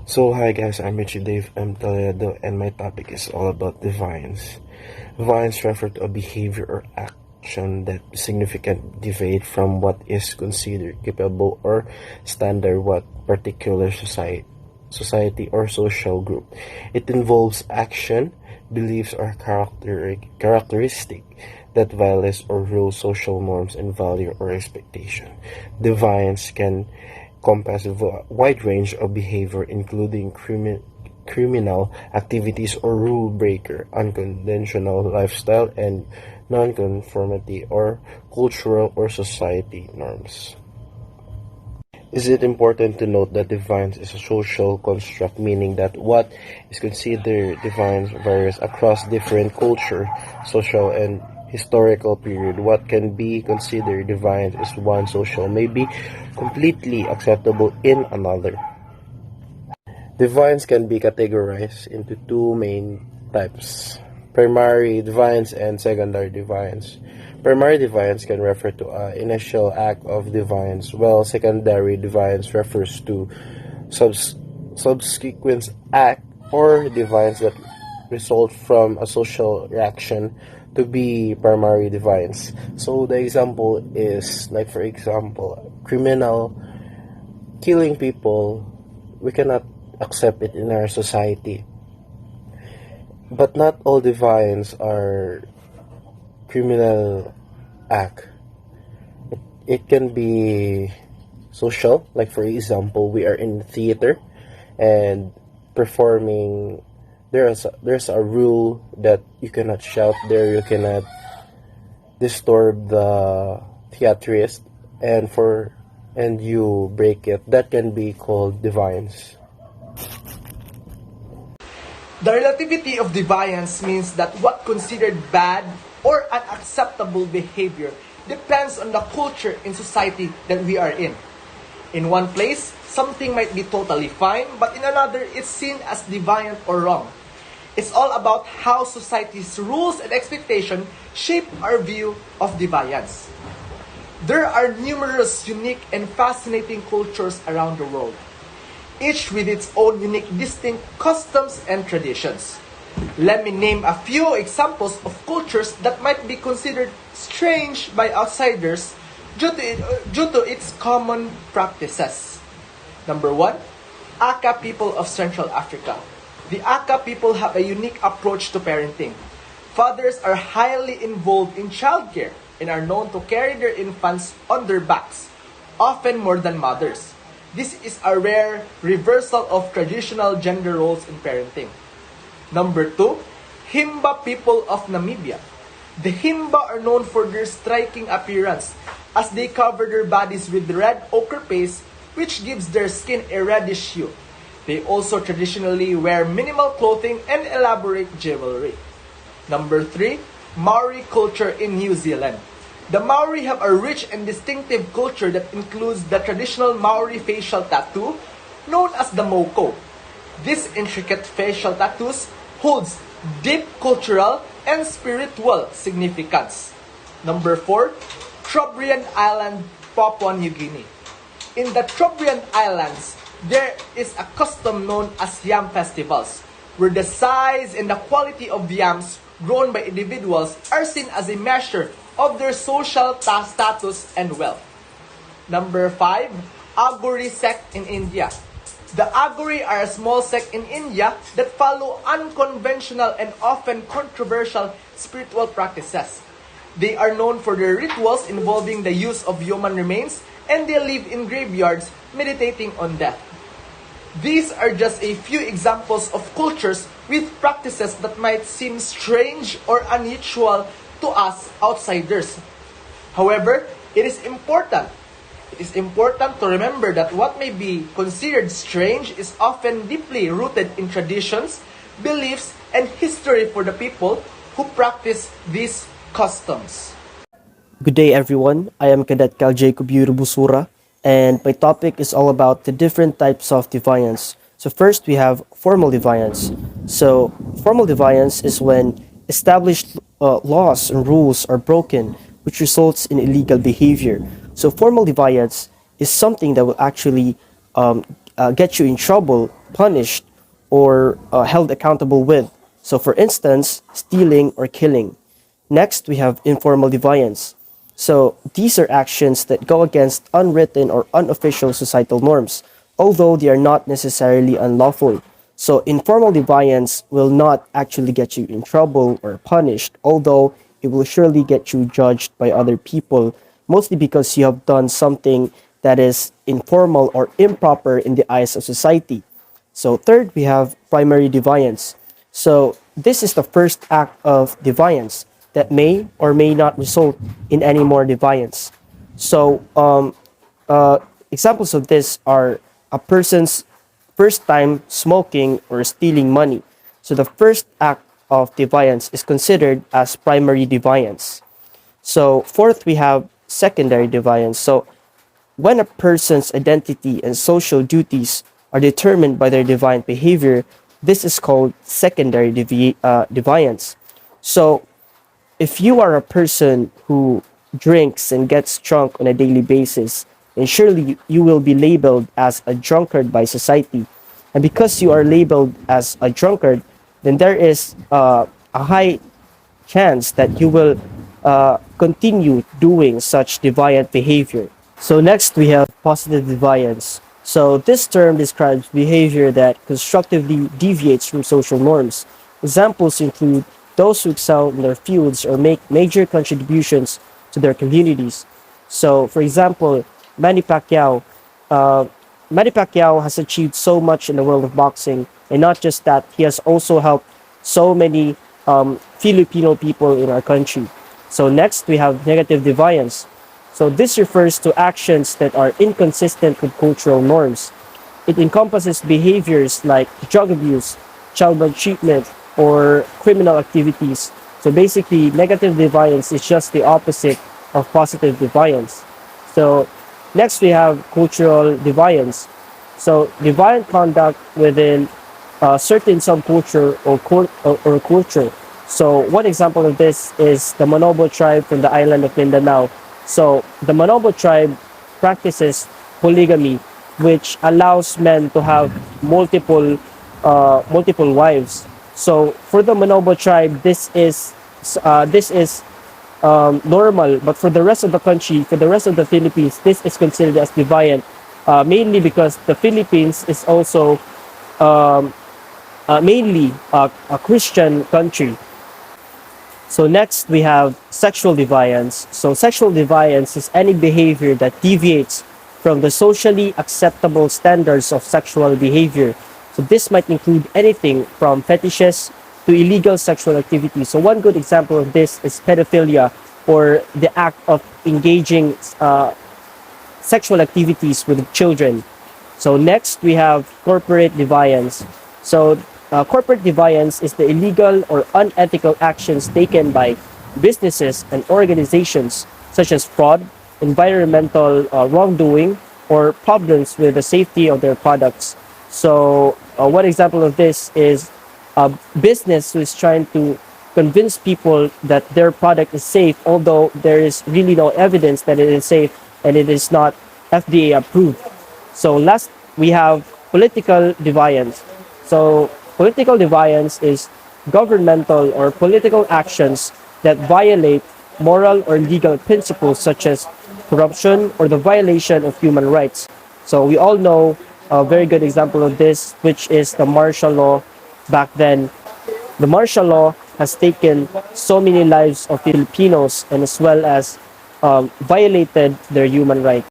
So hi guys, I'm Richie Dave M. Toledo and my topic is all about deviance. Deviance refer to a behavior or action that significantly deviate from what is considered capable or standard what particular society or social group. It involves action, beliefs or characteristic that violates or rules social norms and value or expectation. Deviance can encompass a wide range of behavior including criminal activities or rule breaker, unconventional lifestyle, and nonconformity or cultural or society norms. Is it important to note that defiance is a social construct, meaning that what is considered defiance varies across different culture, social, and historical period. What can be considered defiance is one social may be completely acceptable in another. Defiance can be categorized into two main types: primary defiance and secondary defiance. Primary defiance can refer to an initial act of defiance, while secondary defiance refers to subsequent act or defiance that result from a social reaction to be primary defiance. So the example is like, for example, criminal killing people. We cannot accept it in our society. But not all defiance are criminal act. It can be social, like for example, we are in theater and performing. There's a rule that you cannot shout there, you cannot disturb the theatrist, and you break it. That can be called defiance. The relativity of deviance means that what considered bad or unacceptable behavior depends on the culture and society that we are in. In one place, something might be totally fine, but in another, it's seen as deviant or wrong. It's all about how society's rules and expectations shape our view of deviance. There are numerous unique and fascinating cultures around the world, each with its own unique distinct customs and traditions. Let me name a few examples of cultures that might be considered strange by outsiders due to its common practices. Number 1, Aka people of Central Africa. The Aka people have a unique approach to parenting. Fathers are highly involved in childcare and are known to carry their infants on their backs, often more than mothers. This is a rare reversal of traditional gender roles in parenting. Number 2, Himba people of Namibia. The Himba are known for their striking appearance as they cover their bodies with red ochre paste, which gives their skin a reddish hue. They also traditionally wear minimal clothing and elaborate jewelry. Number 3, Maori culture in New Zealand. The Maori have a rich and distinctive culture that includes the traditional Maori facial tattoo known as the moko. This intricate facial tattoos holds deep cultural and spiritual significance. Number 4, Trobriand Island, Papua New Guinea. In the Trobriand Islands, there is a custom known as yam festivals, where the size and the quality of yams grown by individuals are seen as a measure of their social status and wealth. Number 5, Agori sect in India. The Agori are a small sect in India that follow unconventional and often controversial spiritual practices. They are known for their rituals involving the use of human remains, and they live in graveyards meditating on death. These are just a few examples of cultures with practices that might seem strange or unusual to us outsiders. However, it is important to remember that what may be considered strange is often deeply rooted in traditions, beliefs, and history for the people who practice these customs. Good day, everyone. I am Cadet Cal Jacob Busura, and my topic is all about the different types of defiance. So first, we have formal defiance. So formal defiance is when established laws and rules are broken, which results in illegal behavior. So formal defiance is something that will actually get you in trouble punished or held accountable with. So, for instance, stealing or killing. Next, we have informal deviance. So, these are actions that go against unwritten or unofficial societal norms, although they are not necessarily unlawful. So, informal deviance will not actually get you in trouble or punished, although it will surely get you judged by other people, mostly because you have done something that is informal or improper in the eyes of society. So third, we have primary deviance. So this is the first act of deviance that may or may not result in any more deviance. So examples of this are a person's first time smoking or stealing money. So the first act of deviance is considered as primary deviance. So fourth, we have secondary deviance. So when a person's identity and social duties are determined by their deviant behavior, this is called secondary deviance. So if you are a person who drinks and gets drunk on a daily basis, then surely you will be labeled as a drunkard by society. And because you are labeled as a drunkard, then there is a high chance that you will continue doing such deviant behavior. So next we have positive deviance. So this term describes behavior that constructively deviates from social norms. Examples include those who excel in their fields or make major contributions to their communities. So, for example, Manny Pacquiao. Uh, Manny Pacquiao has achieved so much in the world of boxing, and not just that, he has also helped so many Filipino people in our country. So next, we have negative deviance. So this refers to actions that are inconsistent with cultural norms. It encompasses behaviors like drug abuse, child maltreatment, or criminal activities. So basically, negative deviance is just the opposite of positive deviance. So next we have cultural deviance. So deviant conduct within a certain subculture or culture. So one example of this is the Manobo tribe from the island of Mindanao. So the Manobo tribe practices polygamy, which allows men to have multiple wives. So for the Manobo tribe, this is normal, but for the rest of the country, for the rest of the Philippines, this is considered as deviant, mainly because the Philippines is also mainly a Christian country. So next we have sexual deviance. So sexual deviance is any behavior that deviates from the socially acceptable standards of sexual behavior. So this might include anything from fetishes to illegal sexual activity. So one good example of this is pedophilia, or the act of engaging sexual activities with children. So next we have corporate deviance. So corporate deviance is the illegal or unethical actions taken by businesses and organizations, such as fraud, environmental wrongdoing, or problems with the safety of their products. So one example of this is a business who is trying to convince people that their product is safe, although there is really no evidence that it is safe and it is not FDA approved. So last, we have political deviance. So political deviance is governmental or political actions that violate moral or legal principles such as corruption or the violation of human rights. So we all know a very good example of this, which is the martial law back then. The martial law has taken so many lives of Filipinos and as well as violated their human rights.